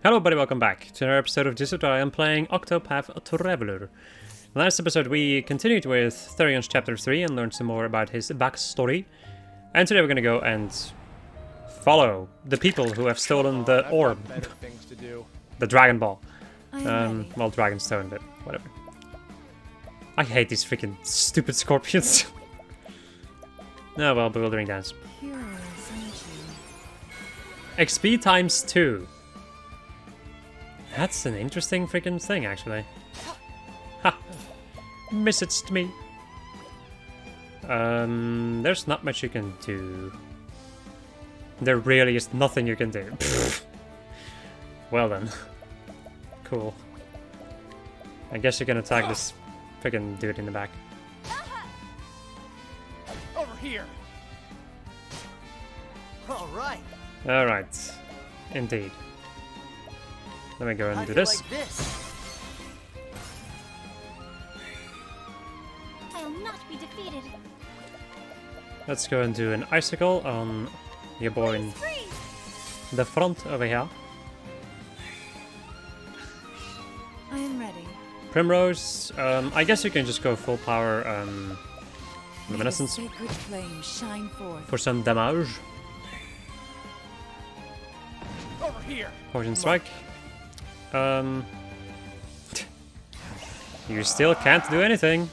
Hello everybody, welcome back to another episode of this tutorial. I'm playing Octopath Traveler. Last episode we continued with Therion's chapter 3 and learned some more about his backstory. And today we're gonna go and follow the people who have stolen the orb. The Dragon Ball. Well, Dragonstone, but whatever. I hate these freaking stupid scorpions. Oh well, bewildering dance. XP times 2. That's an interesting freaking thing, actually. Ha! Messaged me. There's not much you can do. There really is nothing you can do. Well then. Cool. I guess you can attack this freaking dude in the back. Over here. All right. Alright. Indeed. Let me go ahead and do this. Like this? I'll not be defeated. Let's go and do an icicle on your boy in the front over here. I am ready. Primrose, I guess you can just go full power luminescence Sacred flame shine forth. for some damage. Over here. Poison strike. You still can't do anything.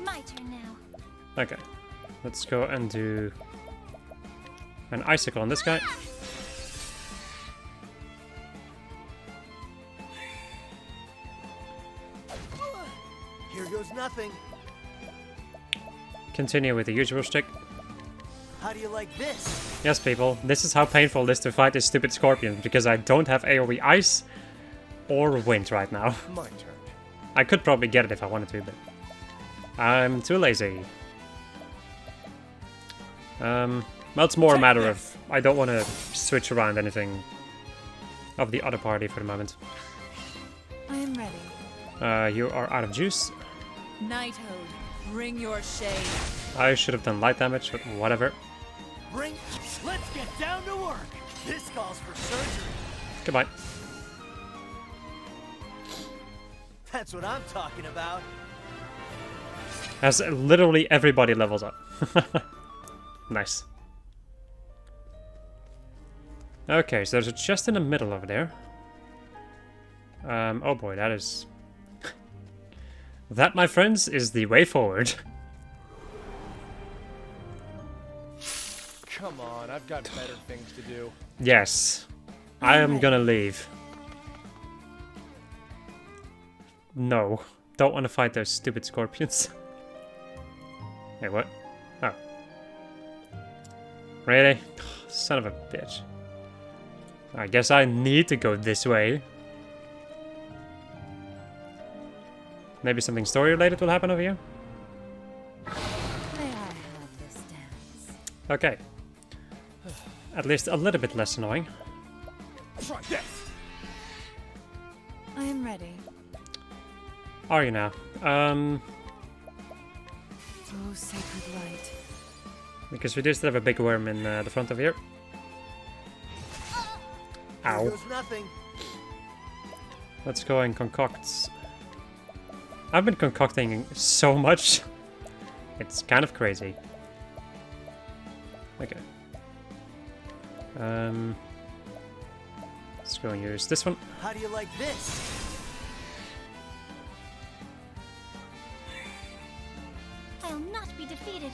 My turn now. Okay, let's go and do an icicle on this guy. Here goes nothing. Continue with the usual stick. How do you like this? Yes, people, this is how painful it is to fight this stupid scorpion, because I don't have AoE ice or wind right now. My turn. I could probably get it if I wanted to, but I'm too lazy. Well, it's more a matter of I don't want to switch around anything of the other party for the moment. I am ready. You are out of juice. Knighthood, bring your shade. I should have done light damage, but whatever. Let's get down to work. This calls for surgery. Goodbye. That's what I'm talking about. As literally everybody levels up. Nice. Okay, so there's a chest in the middle over there. Oh boy, that is... That, my friends, is the way forward. Come on, I've got better things to do. Yes. I am gonna leave. No. Don't want to fight those stupid scorpions. Wait, what? Oh. Really? Son of a bitch. I guess I need to go this way. Maybe something story related will happen over here? May I have this dance? Okay. At least a little bit less annoying. Try this. I am ready. Are you now? Oh, sacred light. Because we do still have a big worm in the front of here. Here Ow. goes nothing. Let's go and concoct. I've been concocting so much. It's kind of crazy. Okay. Let's go and use this one. How do you like this? I'll not be defeated.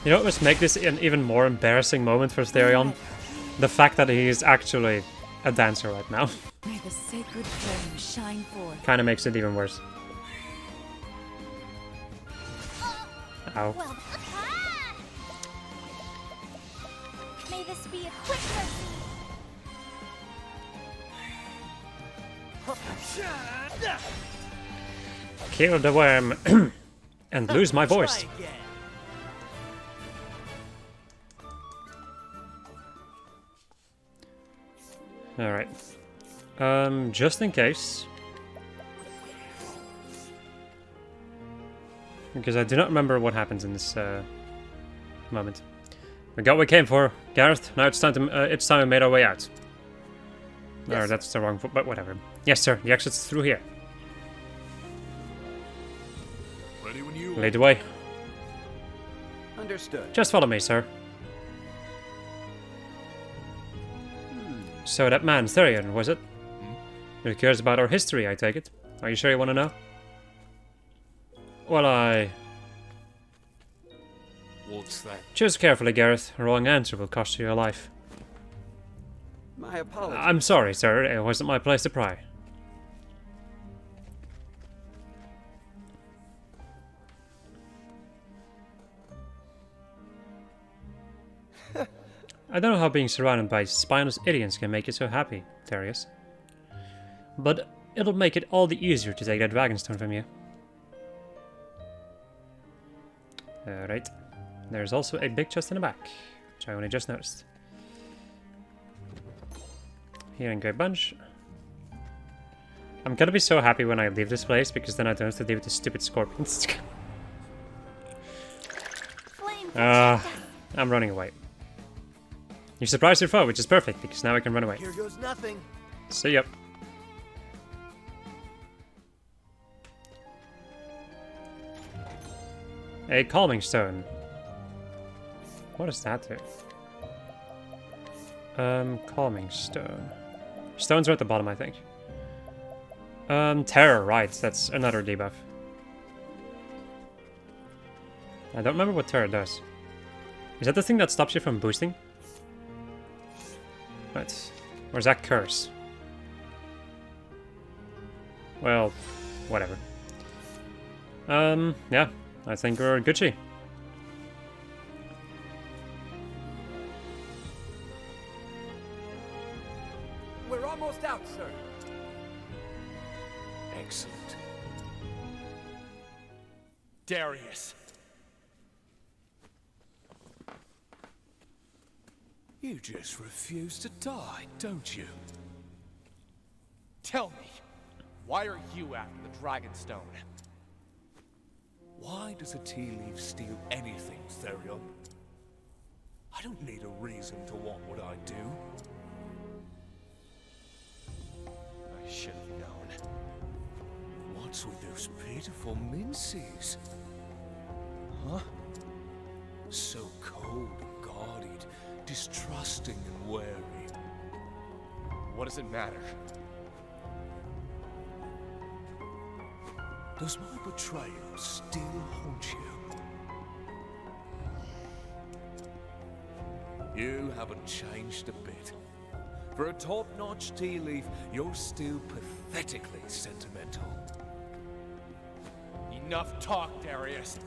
You know what must make this an even more embarrassing moment for Therion? The fact that he is actually a dancer right now. May the sacred flame shine forth. Kind of makes it even worse. Ow. Well, may this be a quick mercy. Kill the worm and lose my voice. Try again. Alright. Just in case. because I do not remember what happens in this moment. We got what we came for, Gareth. Now it's time we made our way out. Yes, Or that's the wrong foot, but whatever. Yes, sir. The exit's through here. Ready when you Lead the way. Understood. Just follow me, sir. So that man, Therion, was it? Who cares about our history, I take it? Are you sure you want to know? Well, What's that? choose carefully, Gareth. A wrong answer will cost you your life. My apologies. I'm sorry, sir. It wasn't my place to pry. I don't know how being surrounded by spineless idiots can make you so happy, Darius. But it'll make it all the easier to take that dragonstone from you. Alright. There's also a big chest in the back, which I only just noticed. Here in Great Bunch. I'm gonna be so happy when I leave this place, because then I don't have to deal with the stupid scorpions. Flame I'm running away. You surprised your foe, which is perfect, because now I can run away. Here goes nothing. See ya. A calming stone. What does that do? Calming stone. Stones are at the bottom, I think. Terror, right. That's another debuff. I don't remember what terror does. Is that the thing that stops you from boosting? Right. Or is that curse? Well, whatever. Yeah. I think we're Gucci. We're almost out, sir. Excellent. Darius. You just refuse to die, don't you? Tell me, why are you after the Dragonstone? Why does a tea leaf steal anything, Therion? I don't need a reason to want what I do. I should have known. What's with those pitiful minces? Huh? So cold and guarded, distrusting and wary. What does it matter? Does my betrayal still haunt you? You haven't changed a bit. For a top-notch tea leaf, you're still pathetically sentimental. Enough talk, Darius.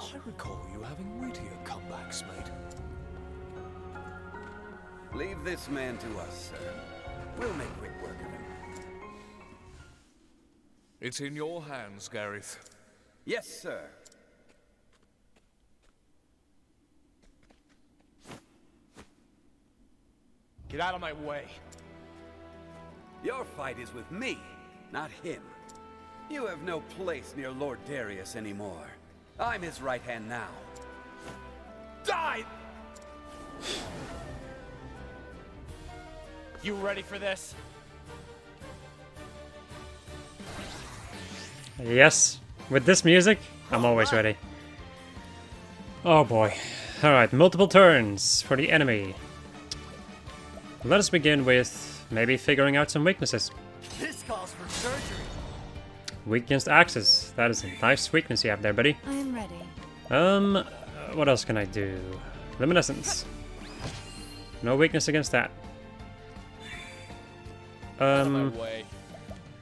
I recall you having wittier comebacks, mate. Leave this man to us, sir. We'll make quick work of him. It's in your hands, Gareth. Yes, sir. Get out of my way. Your fight is with me, not him. You have no place near Lord Darius anymore. I'm his right hand now. Die! You ready for this? Yes. With this music, I'm always ready. Oh boy. Alright, multiple turns for the enemy. Let us begin with maybe figuring out some weaknesses. This calls for surgery. Weak against axes. That is a nice weakness you have there, buddy. I am ready. What else can I do? Luminescence. No weakness against that. Out of my way.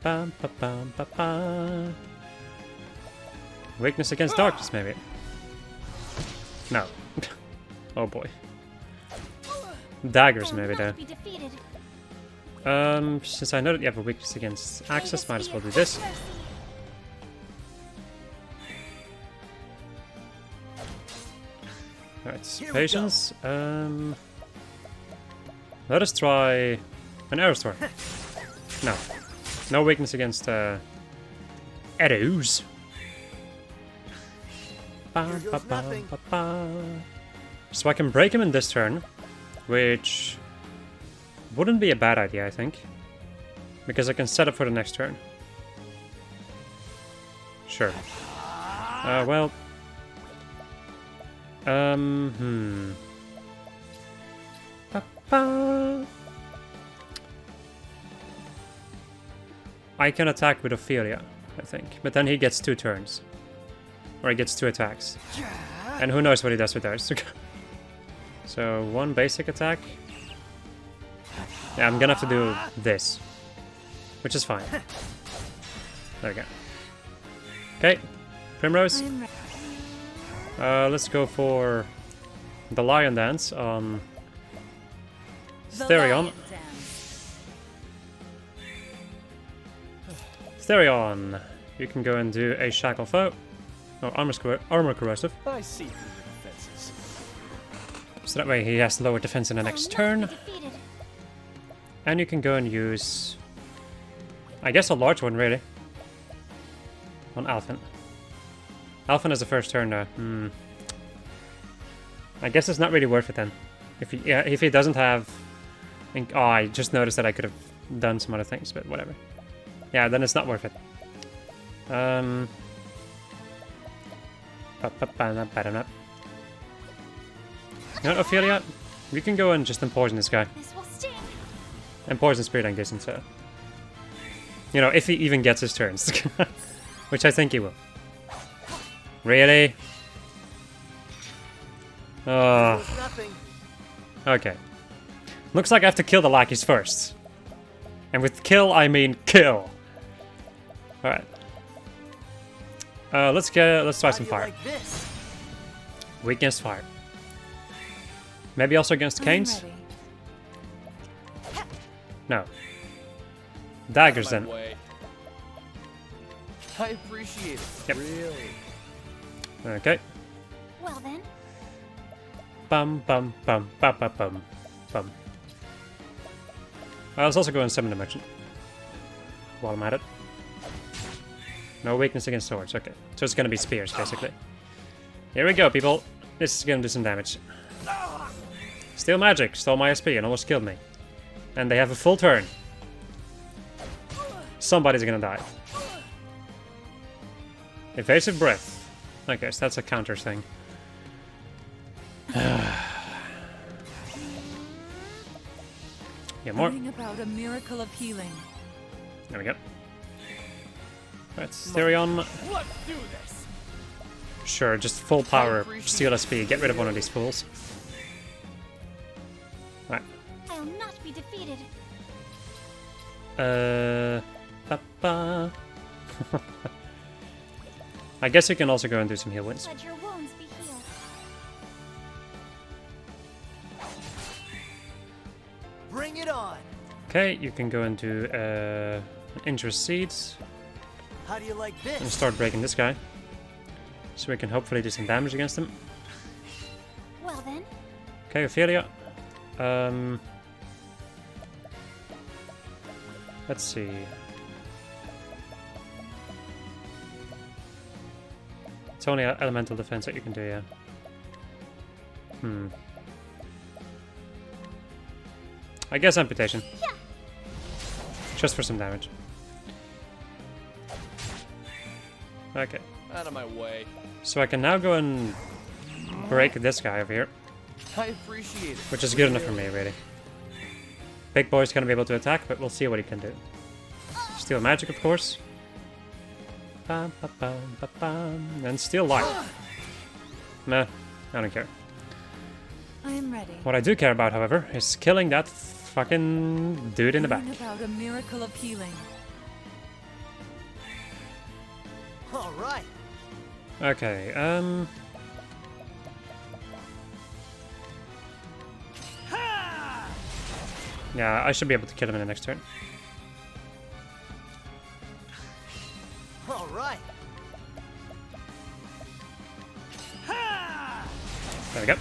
Bum, ba, bum, ba, ba. Weakness against darkness, maybe. No. Oh boy. Daggers, I will maybe, not though. be defeated. Since I know that you have a weakness against May axes, this might as be well a do quick this. mercy. Alright, Here we patience. Let us try an arrow storm. No. No weakness against arrows. So I can break him in this turn, which wouldn't be a bad idea, I think. Because I can set up for the next turn. Sure. Well... I can attack with Ophelia, I think. But then he gets 2 turns. Or he gets 2 attacks. And who knows what he does with those. So, 1 basic attack. Yeah, I'm gonna have to do this. Which is fine. There we go. Okay, Primrose. Let's go for the Lion Dance on Therion. Therion, you can go and do a Shackle Foe. No, armor corrosive. I see through the defenses. So that way he has lower defense in the next turn. Defeated. And you can go and use... I guess a large one, really. On Alphen. Alphen is the first turn now. I guess it's not really worth it then. If he doesn't have... Oh, I just noticed that I could have done some other things, but whatever. Yeah, then it's not worth it. No, Ophelia, you can go and just poison this guy. This will sting. And poison Spirit I'm guessing, so... You know, if he even gets his turns. Which I think he will. Really? Oh. Okay. Looks like I have to kill the lackeys first. And with kill, I mean kill. Alright. Let's try some fire. Weak against fire. Maybe also against canes? No. Daggers then. I appreciate it. Yep. Really. Okay. Well then. Bum bum bum bum bum bum bum. Let's also go and summon the merchant. While I'm at it. No weakness against swords, okay. So it's gonna be spears, basically. Here we go, people. This is gonna do some damage. Steal magic, stole my SP and almost killed me. And they have a full turn. Somebody's gonna die. Evasive breath. Okay, so that's a counter thing. Yeah, more. About a miracle of healing. There we go. Right, Therion. Let's do this. Sure, just full power, steal SP, get rid of one of these fools. Right. I'll not be defeated. Ba-ba. I guess you can also go and do some heal wins. Let your wounds be healed. Bring it on. Okay, you can go and do intercede How do you like and this? start breaking this guy. So we can hopefully do some damage against him. Well then. Okay, Ophelia. Let's see. It's only elemental defense that you can do, yeah. I guess amputation. Yeah. Just for some damage. Okay. Out of my way. So I can now go and break this guy over here. I appreciate it. Which is good enough for me, really. Big boy's gonna be able to attack, but we'll see what he can do. Steal magic, of course. Bam, ba, bam, ba, bam. And steal life. Nah, I don't care. I am ready. What I do care about, however, is killing that fucking dude in the back. About a miracle of healing. All right. Okay, yeah, I should be able to kill him in the next turn. All right. There we go.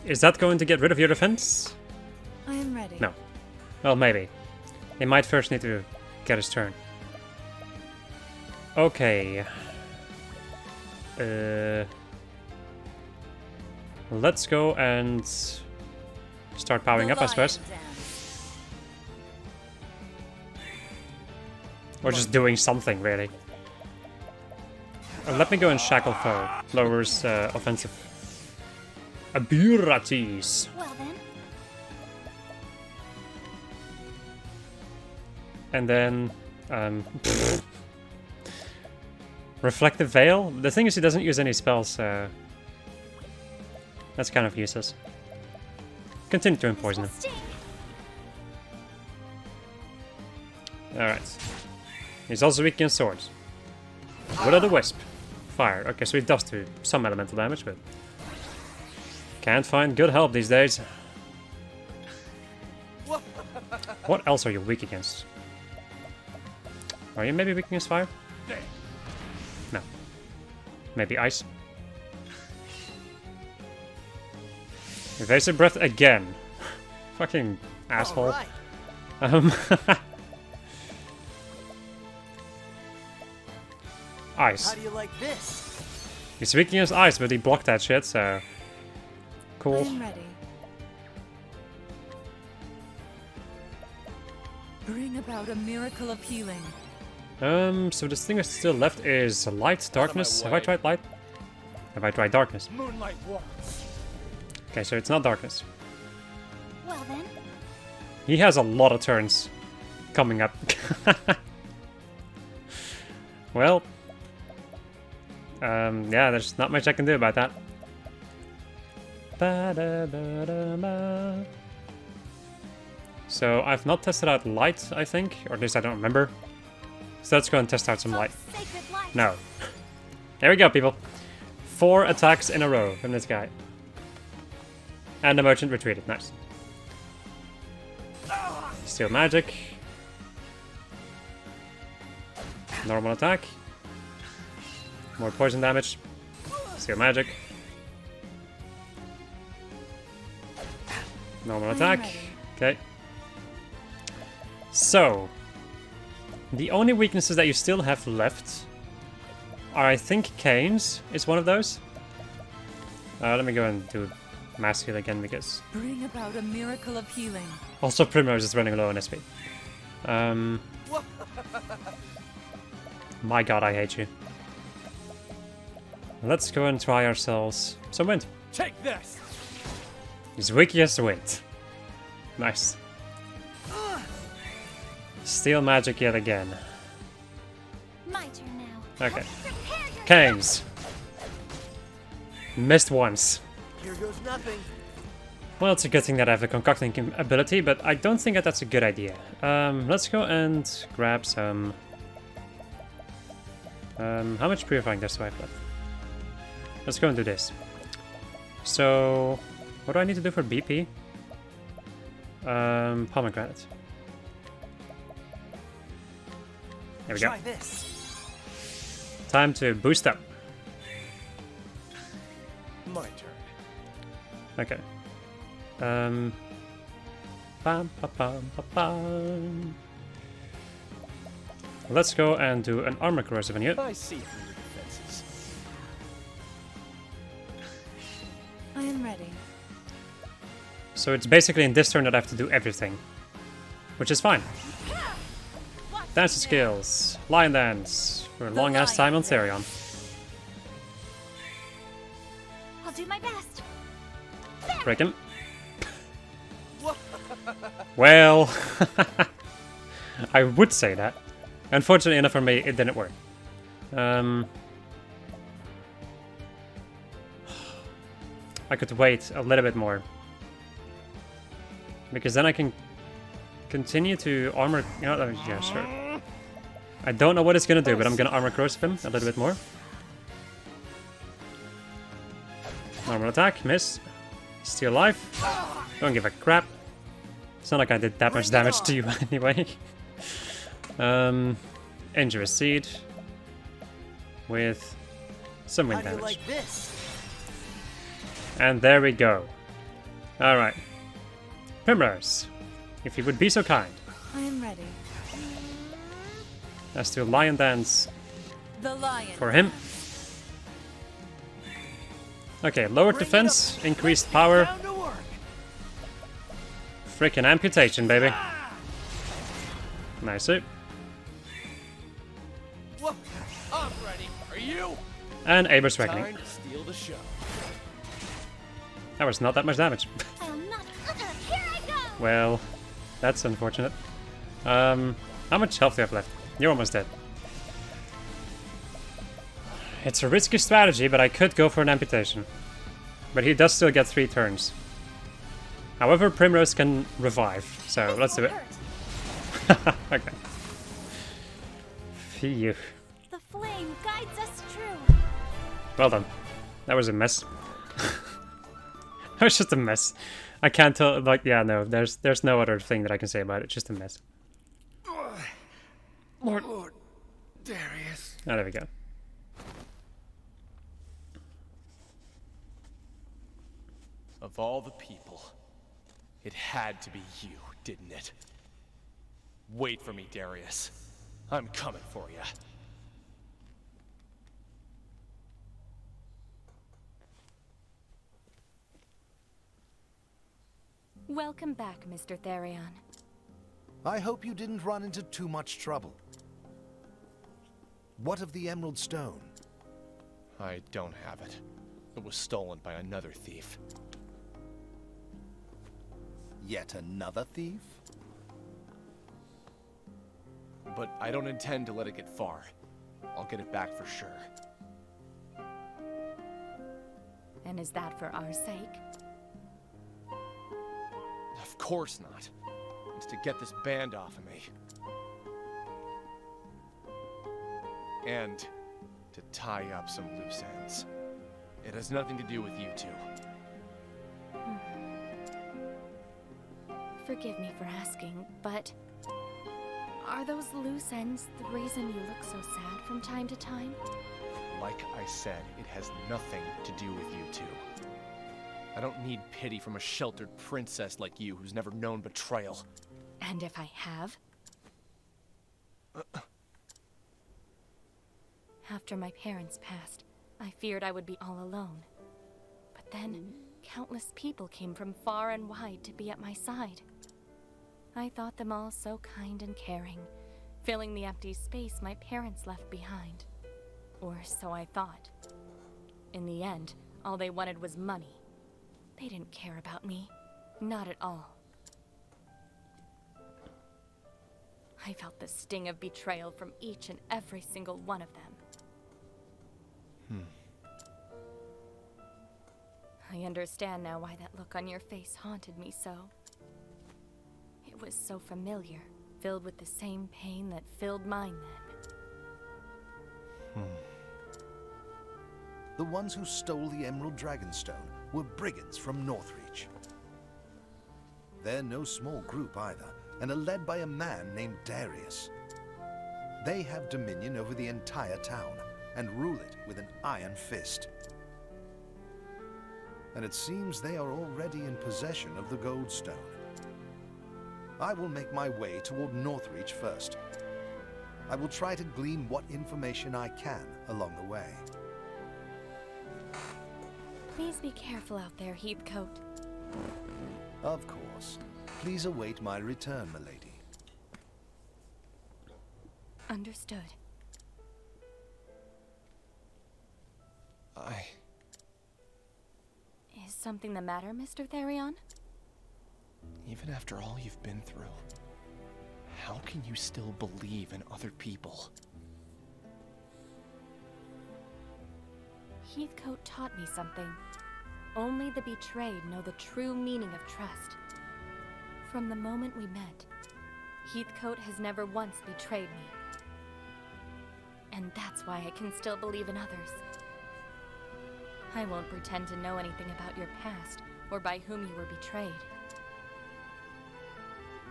Is that going to get rid of your defense? I am ready. No. Well, maybe. He might first need to get his turn. Okay. let's go and start powering up, I suppose. Or just doing something, really. Let me go and shackle foe. Lowers offensive abilities. Well then, And then, Reflective Veil? The thing is, he doesn't use any spells, so that's kind of useless. Continue to this will poison him. sting. Alright. He's also weak against swords. Will of the Wisp. Fire. Okay, so he does do some elemental damage, but can't find good help these days. What else are you weak against? Are you maybe weak against fire? No. Maybe ice? Evasive breath again. Fucking asshole. All right. Ice. How do you like this? He's weak against ice, but he blocked that shit, so... I Cool. am ready. Bring about a miracle of healing. So the thing that's still left is light, darkness. Have I tried light? Have I tried darkness? Moonlight walks. Okay, so it's not darkness. Well then, He has a lot of turns coming up. Well, yeah, there's not much I can do about that. Ba-da-ba-da-ba. So I've not tested out light, I think, or at least I don't remember. So let's go and test out some light. oh, sacred light. No. There we go, people. 4 attacks in a row from this guy. And the merchant retreated. Nice. Steal magic. Normal attack. More poison damage. Steal magic. Normal I am attack. ready. Okay. So, the only weaknesses that you still have left are, I think, Canes is one of those. Let me go and do Mass Heal again, because Bring about a miracle of healing. also Primrose is running low on SP. My god, I hate you. Let's go and try ourselves some wind. Take this. He's weak against the wind. Nice. Steal magic yet again. My turn now. Okay. Prepare your Canes. Missed once. Here goes nothing. Well, it's a good thing that I have the concocting ability, but I don't think that that's a good idea. Let's go and grab some... how much purifying dust do I have left? Let's go and do this. So, what do I need to do for BP? Pomegranate. There we go. Try this. Time to boost up. My turn. Okay. Bam, bam, bam, bam. Let's go and do an armor corrosive on you. I see through your defenses. I am ready. So it's basically in this turn that I have to do everything. Which is fine. Dance skills. Lion dance. For a long ass time on Therion. I'll do my best. Break him. Well, I would say that. Unfortunately enough for me, it didn't work. I could wait a little bit more. Because then I can continue to armor... You know, yeah, sure. I don't know what it's gonna do, but I'm gonna armor corrosive him a little bit more. Normal attack, miss. Steal life. Don't give a crap. It's not like I did that much damage to you anyway. Injurious Seed. With some wind How do you damage. like this? And there we go. Alright. Primrose, if you would be so kind. I am ready. Let's do Lion Dance The lion. for him. Okay, lowered defense, increased power. Down to work. Frickin' amputation, baby. Nice. Whoop. I'm ready. Are you? And Aber's Reckoning. Time to steal the show. That was not that much damage. I'll not. Here I go. Well, that's unfortunate. How much health do you have left? You're almost dead. It's a risky strategy, but I could go for an amputation. But he does still get 3 turns. However, Primrose can revive, so let's do it. Okay. Phew. The flame guides us true. Well done. That was a mess. That was just a mess. I can't tell, like, yeah, no, there's no other thing that I can say about it. It's just a mess. Lord Darius. Oh, there we go. Of all the people, it had to be you, didn't it? Wait for me, Darius. I'm coming for you. Welcome back, Mr. Therion. I hope you didn't run into too much trouble. What of the Emerald Stone? I don't have it. It was stolen by another thief. Yet another thief? But I don't intend to let it get far. I'll get it back for sure. And is that for our sake? Of course not. It's to get this band off of me. And to tie up some loose ends. It has nothing to do with you two. Forgive me for asking, but are those loose ends the reason you look so sad from time to time? Like I said, it has nothing to do with you two. I don't need pity from a sheltered princess like you who's never known betrayal. And if I have? After my parents passed, I feared I would be all alone. But then, countless people came from far and wide to be at my side. I thought them all so kind and caring, filling the empty space my parents left behind. Or so I thought. In the end, all they wanted was money. They didn't care about me. Not at all. I felt the sting of betrayal from each and every single one of them. I understand now why that look on your face haunted me so. It was so familiar, filled with the same pain that filled mine then. The ones who stole the Emerald Dragonstone were brigands from Northreach. They're no small group either, and are led by a man named Darius. They have dominion over the entire town, and rule it with an iron fist. And it seems they are already in possession of the Goldstone. I will make my way toward Northreach first. I will try to glean what information I can along the way. Please be careful out there, Heathcote. Of course. Please await my return, milady. Understood. Is something the matter, Mr. Therion? Even after all you've been through, how can you still believe in other people? Heathcote taught me something. Only the betrayed know the true meaning of trust. From the moment we met, Heathcote has never once betrayed me. And that's why I can still believe in others. I won't pretend to know anything about your past or by whom you were betrayed.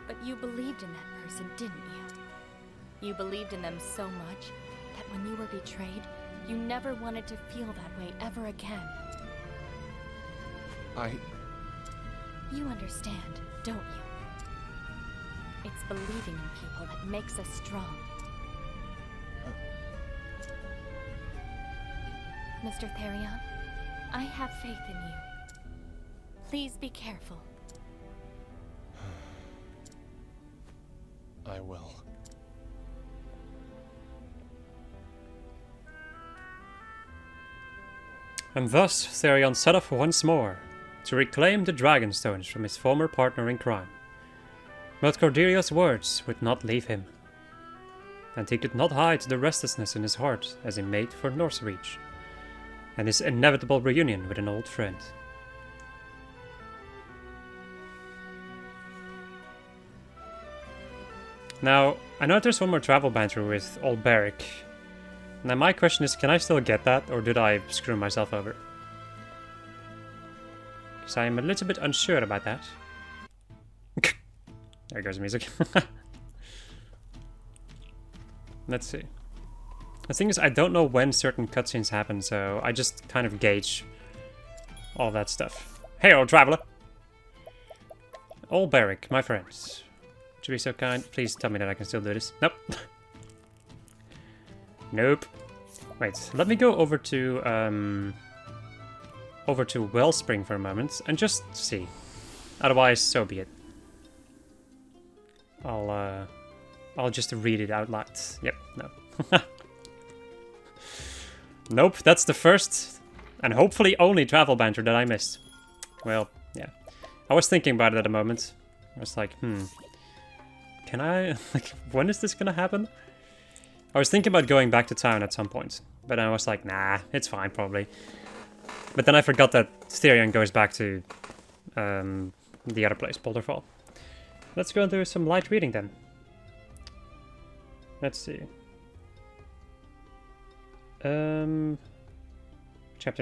But you believed in that person, didn't you? You believed in them so much that when you were betrayed, you never wanted to feel that way ever again. You understand, don't you? It's believing in people that makes us strong. Mr. Therion, I have faith in you. Please be careful. I will. And thus Therion set off once more to reclaim the Dragonstones from his former partner in crime. But Cordelia's words would not leave him, and he could not hide the restlessness in his heart as he made for Northreach, and his inevitable reunion with an old friend. Now, I know there's one more travel banter with Old Barrick. Now my question is, can I still get that, or did I screw myself over? Because I'm a little bit unsure about that. There goes the music. Let's see. The thing is, I don't know when certain cutscenes happen, so I just kind of gauge all that stuff. Hey, old traveler! Old Barrick, my friends. Would you be so kind? Please tell me that I can still do this. Nope. Nope. Wait, let me go over to Wellspring for a moment and just see. Otherwise, so be it. I'll just read it out loud. Yep, no. Nope, that's the first and hopefully only travel banter that I missed. Well, yeah. I was thinking about it at the moment. I was like, can I, like, when is this gonna happen? I was thinking about going back to town at some point, but I was like, nah, it's fine, probably. But then I forgot that Therion goes back to the other place, Boulderfall. Let's go and do some light reading then. Let's see. Chapter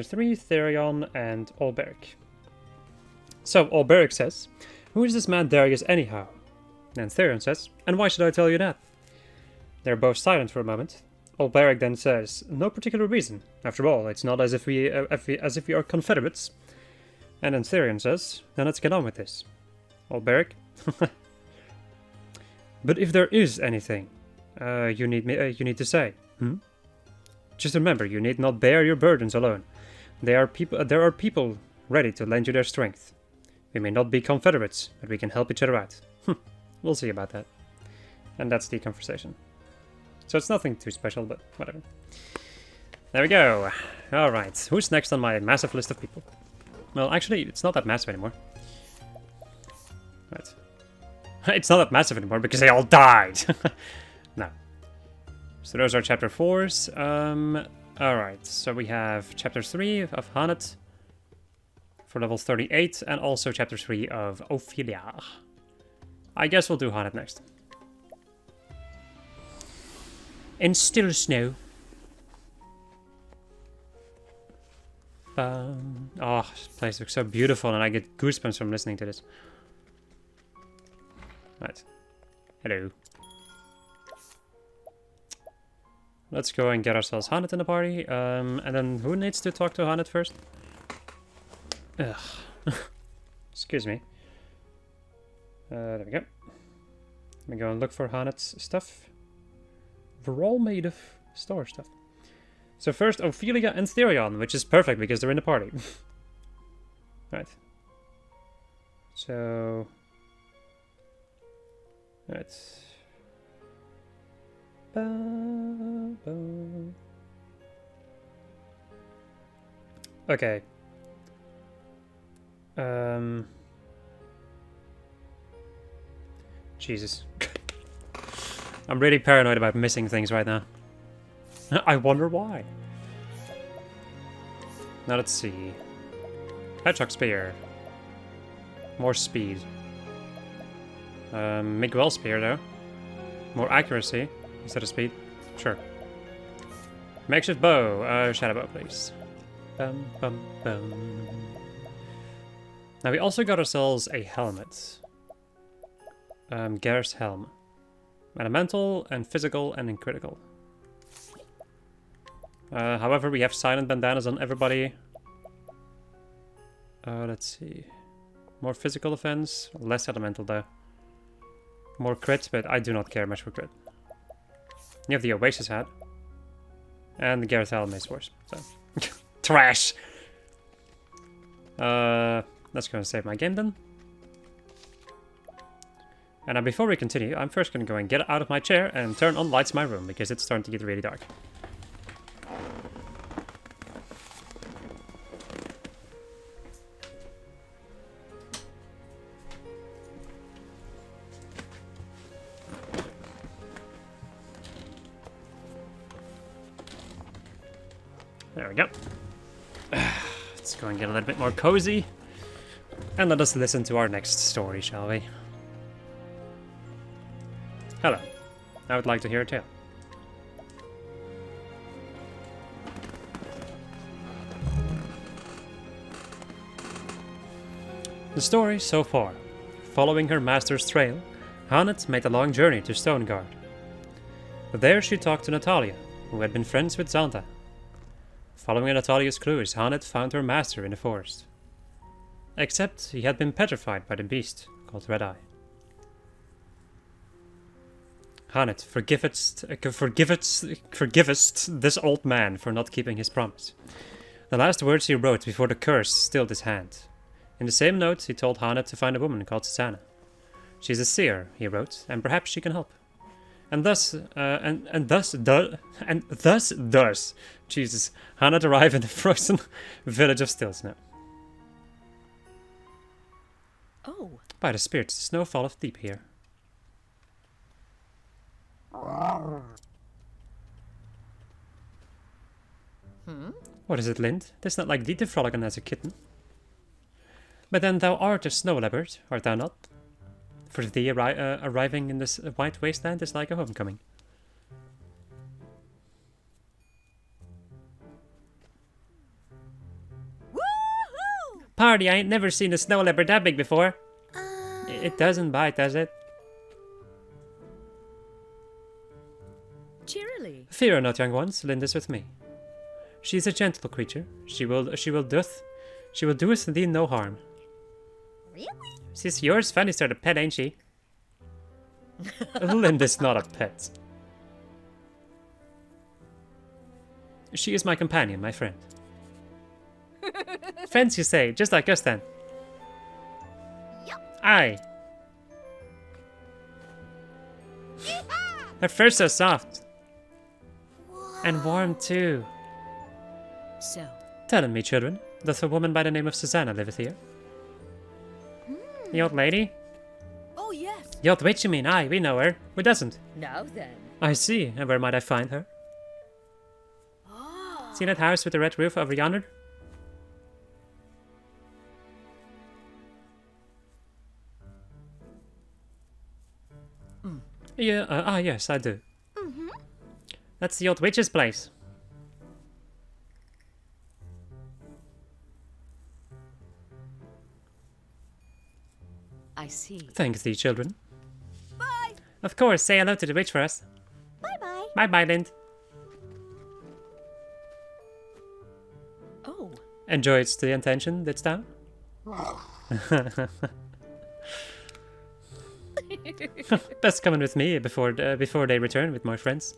3, Therion and Olberic. So, Olberic says, "Who is this man Darius anyhow?" And Therion says, "And why should I tell you that?" They're both silent for a moment. Olberic then says, "No particular reason. After all, it's not as if we are confederates." And then Therion says, "Then let's get on with this." Olberic, "But if there is anything you need to say, just remember, you need not bear your burdens alone. There are people ready to lend you their strength. We may not be confederates, but we can help each other out. We'll see about that." And that's the conversation. So it's nothing too special, but whatever. There we go. Alright, who's next on my massive list of people? Well, actually, it's not that massive anymore. Right. It's not that massive anymore because they all died. No. So those are chapter 4s. Alright, so we have chapter 3 of Hanet for level 38, and also chapter 3 of Ophelia. I guess we'll do Hanet next. In still snow. Oh, this place looks so beautiful, and I get goosebumps from listening to this. Right. Hello. Let's go and get ourselves Hanet in the party. And then who needs to talk to Hanet first? Ugh. Excuse me. There we go. Let me go and look for Hanet's stuff. We're all made of star stuff. So first, Ophelia and Therion, which is perfect because they're in the party. Right. So... Right. Okay. Jesus. I'm really paranoid about missing things right now. I wonder why. Now let's see. Hedgehog Spear. More speed. Miguel Spear though. More accuracy instead of speed. Sure. Makeshift bow. Shadow bow, please. Bum, bum, bum. Now we also got ourselves a helmet. Gareth's helm. Elemental and physical and critical. However, we have silent bandanas on everybody. Let's see. More physical defense, less elemental though. More crit, but I do not care much for crit. You have the Oasis hat. And the Gareth helm is worse, so. Trash! Let's go and save my game then. And now before we continue, I'm first going to go and get out of my chair and turn on lights in my room, because it's starting to get really dark. There we go. Let's go and get a little bit more cozy. And let us listen to our next story, shall we? Hello. I would like to hear a tale. The story so far. Following her master's trail, Hanet made a long journey to Stonegard. But there she talked to Natalia, who had been friends with Xanta. Following Natalia's clues, Hanet found her master in the forest. Except he had been petrified by the beast called Red Eye. Hanet, forgivest this old man for not keeping his promise. The last words he wrote before the curse stilled his hand. In the same note, he told Hanet to find a woman called Susanna. She's a seer, he wrote, and perhaps she can help. And thus does Jesus Hanet arrive in the frozen village of Stilsnow. Oh. By the spirits, the snow falleth deep here. What is it, Lind? 'Tis not like thee to frolic as a kitten. But then thou art a snow leopard, art thou not? For thee arriving in this white wasteland is like a homecoming. Woohoo! Party, I ain't never seen a snow leopard that big before. It doesn't bite, does it? Cheerily. Fear not, young ones, Lind is with me. She is a gentle creature. She will doeth thee no harm. Really? She's yours, funny sort of pet, ain't she? Lind is not a pet. She is my companion, my friend. Friends, you say, just like us then. Yup. Aye. Her fur's so soft. And warm too. So, Tell me, children, doth a woman by the name of Susanna liveth here? The old lady? oh yes. The old witch, you mean? Aye, we know her. Who doesn't? Now then. I see. And where might I find her? See that house with the red roof over yonder? Yeah, yes, I do. That's the old witch's place. I see. Thank thee, children. Bye. Of course, say hello to the witch for us. Bye-bye. Bye-bye, Lind. Oh. Enjoyed the intention, didst thou? Best coming with me before they return with my friends.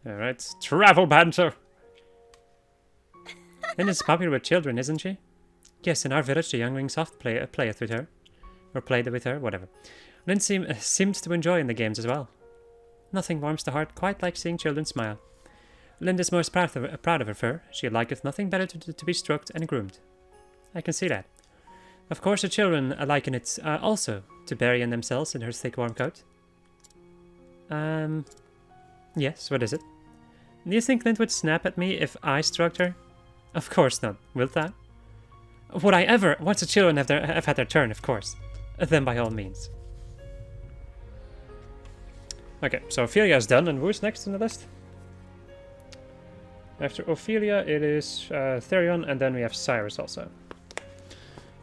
Alright, travel banter! Lynn is popular with children, isn't she? Yes, in our village the younglings oft playeth with her. Or played with her, whatever. Lynn seems to enjoy in the games as well. Nothing warms the heart quite like seeing children smile. Lynn is most proud of her fur. She liketh nothing better to be stroked and groomed. I can see that. Of course the children liken it also to bury in themselves in her thick warm coat. Yes, what is it? Do you think Lynn would snap at me if I stroked her? Of course not. Wilt thou? Would I ever? Once the children have had their turn, of course. Then by all means. Okay, so Ophelia is done, and who's next on the list? After Ophelia, it is Therion, and then we have Cyrus also.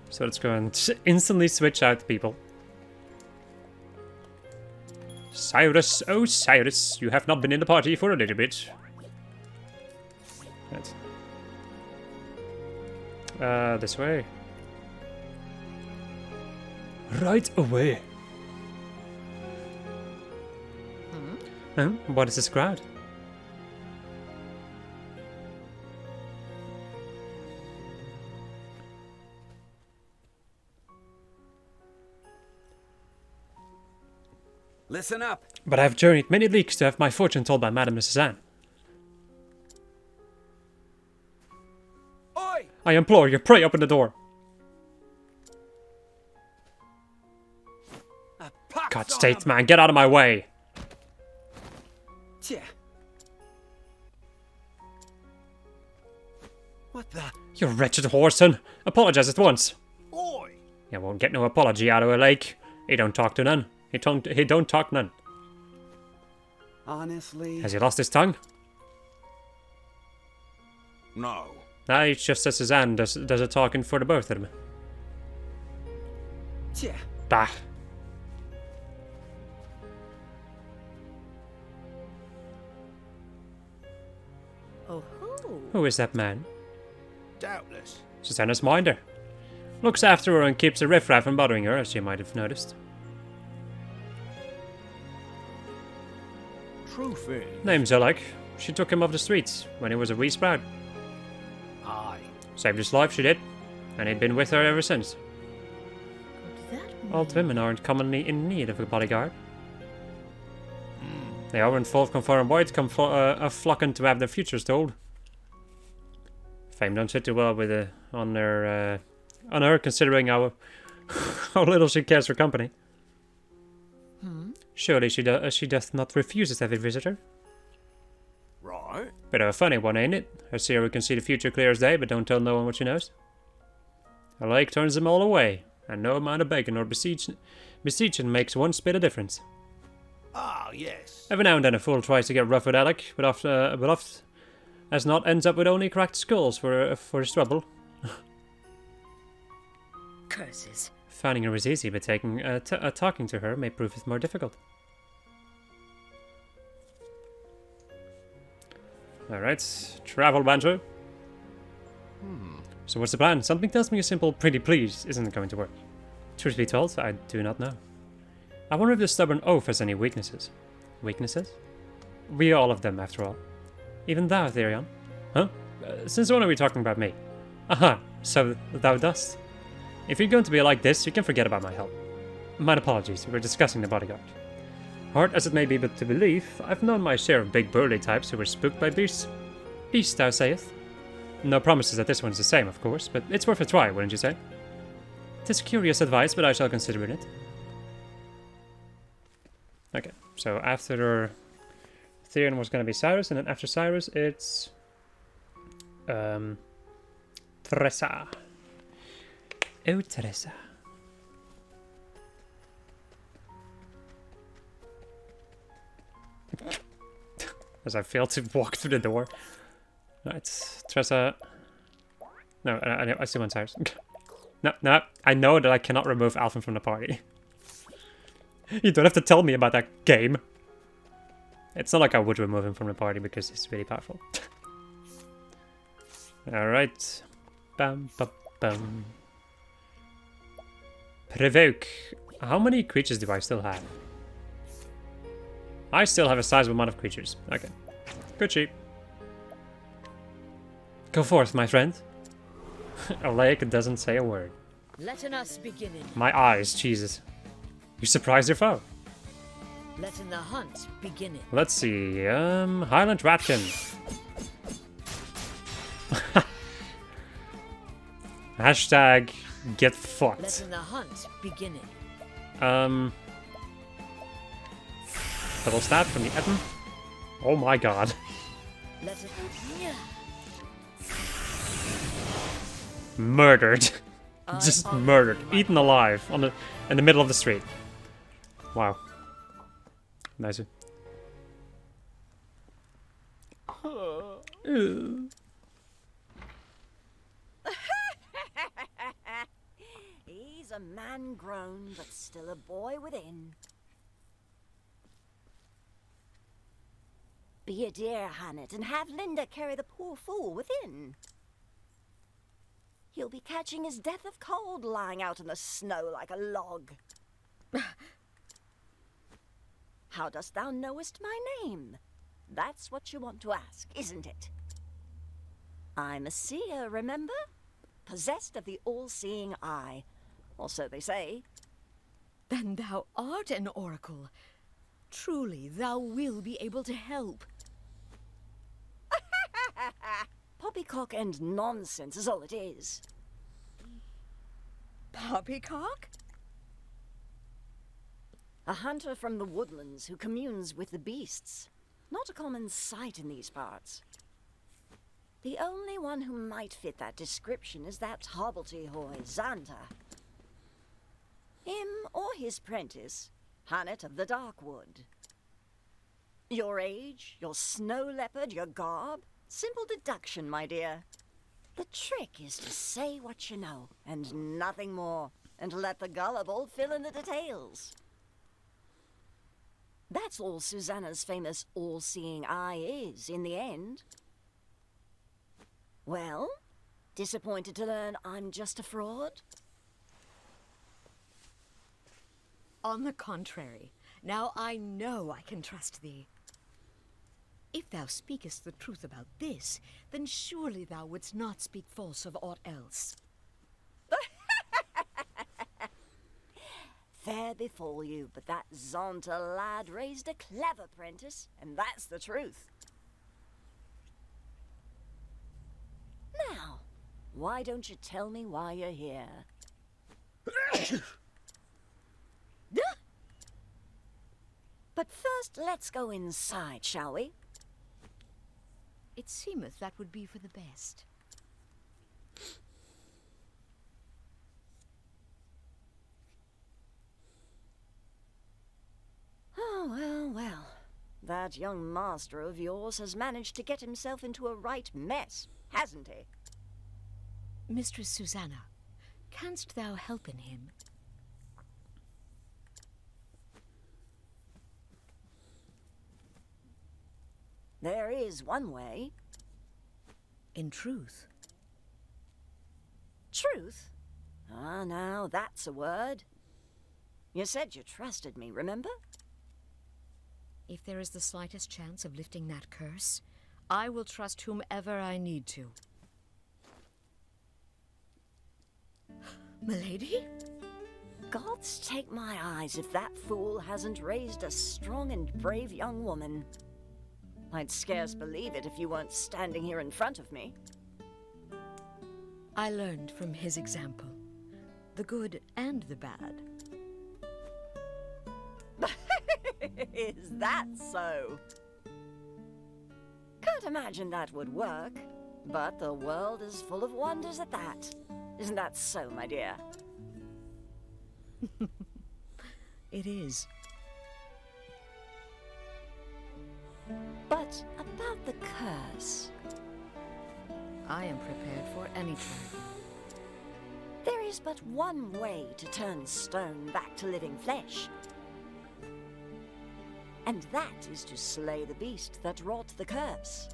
So let's go and instantly switch out people. Cyrus, oh Cyrus, you have not been in the party for a little bit. Right. This way. Right away. What is this crowd? Listen up. But I have journeyed many leagues to have my fortune told by Madame Suzanne. Oi! I implore you, pray open the door. A pox God, on state 'em. man, get out of my way. Tja. What the? You wretched whoreson. Apologize at once. Oi! You won't get no apology out of a lake. He don't talk to none. He don't talk none. Honestly? Has he lost his tongue? No. Nah, it's just that Suzanne does the talking for the both of them. Tja. Bah. Oh ho! Who is that man? Doubtless. Susanna's minder. Looks after her and keeps the riffraff from bothering her, as you might have noticed. Truth is. Name's Zulek. She took him off the streets when he was a wee sprout. Aye. Saved his life, she did. And he'd been with her ever since. Could that mean... Old women aren't commonly in need of a bodyguard. They are when folk from far and wide come flocking to have their futures told. Fame don't sit too well with on her considering how little she cares for company. Surely she doth not refuse every visitor. Right. Bit of a funny one, ain't it? A seer who can see the future clear as day, but don't tell no one what she knows. A lake turns them all away, and no amount of begging or beseeching makes one spit of difference. Ah, yes. Every now and then a fool tries to get rough with Alec, but oft as not ends up with only cracked skulls for his trouble. Curses. Finding her is easy, but talking to her may prove it more difficult. Alright, travel banter. So what's the plan? Something tells me a simple pretty please isn't going to work. Truth be told, I do not know. I wonder if the stubborn oaf has any weaknesses. Weaknesses? We all have them, after all. Even thou, Therion. Huh? Since when are we talking about me? Aha, so thou dost. If you're going to be like this, you can forget about my help. My apologies, we're discussing the bodyguard. Hard as it may be but to believe, I've known my share of big burly types who were spooked by beasts. Beast, thou sayest? No promises that this one's the same, of course, but it's worth a try, wouldn't you say? 'Tis curious advice, but I shall consider it. Okay, so after Therion was going to be Cyrus, and then after Cyrus it's Teresa. Oh, Teresa. As I failed to walk through the door. Right, Teresa. No, I still want Cyrus. No, I know that I cannot remove Alphen from the party. You don't have to tell me about that game. It's not like I would remove him from the party because he's really powerful. Alright. Bam, bam, bam. Provoke. How many creatures do I still have? I still have a sizable amount of creatures. Okay. Good sheep. Go forth, my friend. Alec doesn't say a word. Letting us begin in. My eyes, Jesus. You surprised your foe. Letting the hunt begin in. Let's see, Highland Ratkin. Hashtag get fucked. Letting the hunt begin in. Double stab from the Eton. Oh my god. Letting... Murdered. Just murdered. Eaten alive in the middle of the street. Wow. Nice. He's a man grown, but still a boy within. Be a dear, Hannet, and have Linda carry the poor fool within. He'll be catching his death of cold lying out in the snow like a log. How dost thou knowest my name? That's what you want to ask, isn't it? I'm a seer, remember? Possessed of the all-seeing eye. Or so they say. Then thou art an oracle. Truly, thou will be able to help. Poppycock and nonsense is all it is. Poppycock? A hunter from the woodlands who communes with the beasts. Not a common sight in these parts. The only one who might fit that description is that hobbledehoy, Xanta. Him or his prentice, Hannet of the Darkwood. Your age, your snow leopard, your garb? Simple deduction, my dear. The trick is to say what you know, and nothing more, and let the gullible fill in the details. That's all Susanna's famous all-seeing eye is, in the end. Well, disappointed to learn I'm just a fraud? On the contrary, now I know I can trust thee. If thou speakest the truth about this, then surely thou wouldst not speak false of aught else. Fair befall you, but that Zonta lad raised a clever apprentice, and that's the truth. Now, why don't you tell me why you're here? But first, let's go inside, shall we? It seemeth that would be for the best. Oh, well, well. That young master of yours has managed to get himself into a right mess, hasn't he? Mistress Susanna, canst thou help in him? There is one way. In truth. Truth? Ah, now that's a word. You said you trusted me, remember? If there is the slightest chance of lifting that curse, I will trust whomever I need to. Milady? Gods take my eyes if that fool hasn't raised a strong and brave young woman. I'd scarce believe it if you weren't standing here in front of me. I learned from his example, the good and the bad. Is that so? Can't imagine that would work, but the world is full of wonders at that. Isn't that so, my dear? It is. But about the curse. I am prepared for any trial. There is but one way to turn stone back to living flesh. And that is to slay the beast that wrought the curse.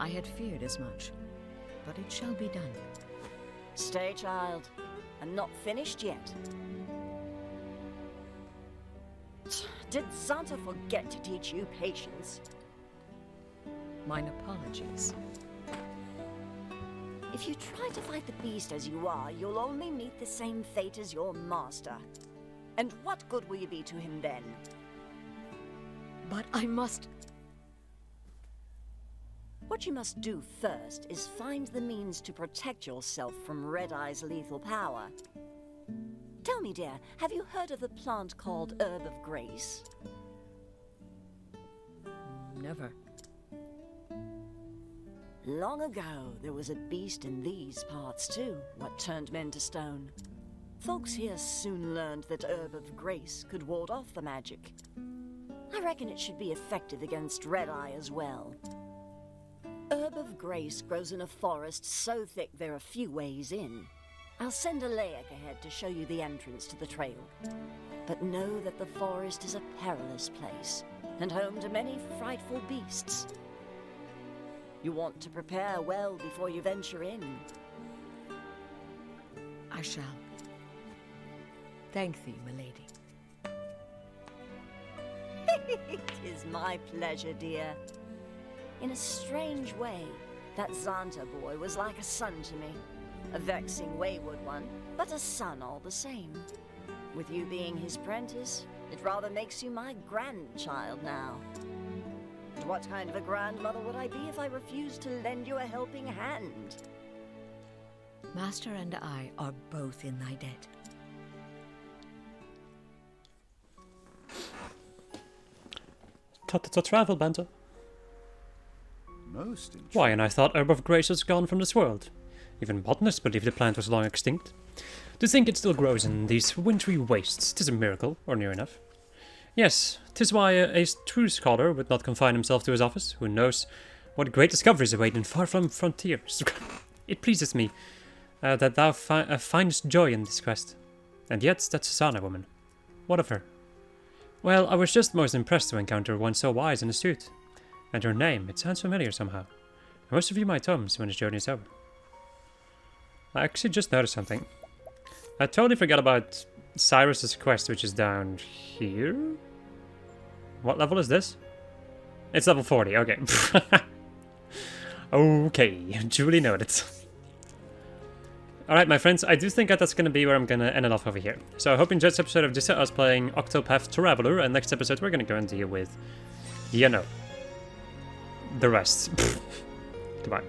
I had feared as much, but it shall be done. Stay, child. I'm not finished yet. Did Santa forget to teach you patience? Mine apologies. If you try to fight the beast as you are, you'll only meet the same fate as your master. And what good will you be to him then? But I must... What you must do first is find the means to protect yourself from Red Eye's lethal power. Tell me, dear, have you heard of the plant called Herb of Grace? Never. Long ago, there was a beast in these parts too, what turned men to stone. Folks here soon learned that Herb of Grace could ward off the magic. I reckon it should be effective against Red Eye as well. Herb of Grace grows in a forest so thick there are few ways in. I'll send a Layak ahead to show you the entrance to the trail. But know that the forest is a perilous place, and home to many frightful beasts. You want to prepare well before you venture in. I shall. Thank thee, milady. It is my pleasure, dear. In a strange way, that Xanta boy was like a son to me. A vexing, wayward one, but a son all the same. With you being his apprentice, it rather makes you my grandchild now. And what kind of a grandmother would I be if I refused to lend you a helping hand? Master and I are both in thy debt. Thought it's a travel banter. Most interesting. Why, and I thought Herb of Grace was gone from this world. Even botanists believe the plant was long extinct. To think it still grows in these wintry wastes, 'tis a miracle, or near enough. Yes, 'tis why a true scholar would not confine himself to his office, who knows what great discoveries await in far-flung frontiers. It pleases me that thou findest joy in this quest. And yet, that Susanna woman. What of her? Well, I was just most impressed to encounter one so wise and astute. And her name, it sounds familiar somehow. I must review my tomes when this journey is over. I actually just noticed something. I totally forgot about Cyrus's quest, which is down here? What level is this? It's level 40, okay. Okay, duly noted. Alright, my friends, I do think that that's going to be where I'm going to end it off over here. So I hope you enjoyed this episode of just us playing Octopath Traveler, and next episode we're going to go and deal with, you know, the rest. Goodbye.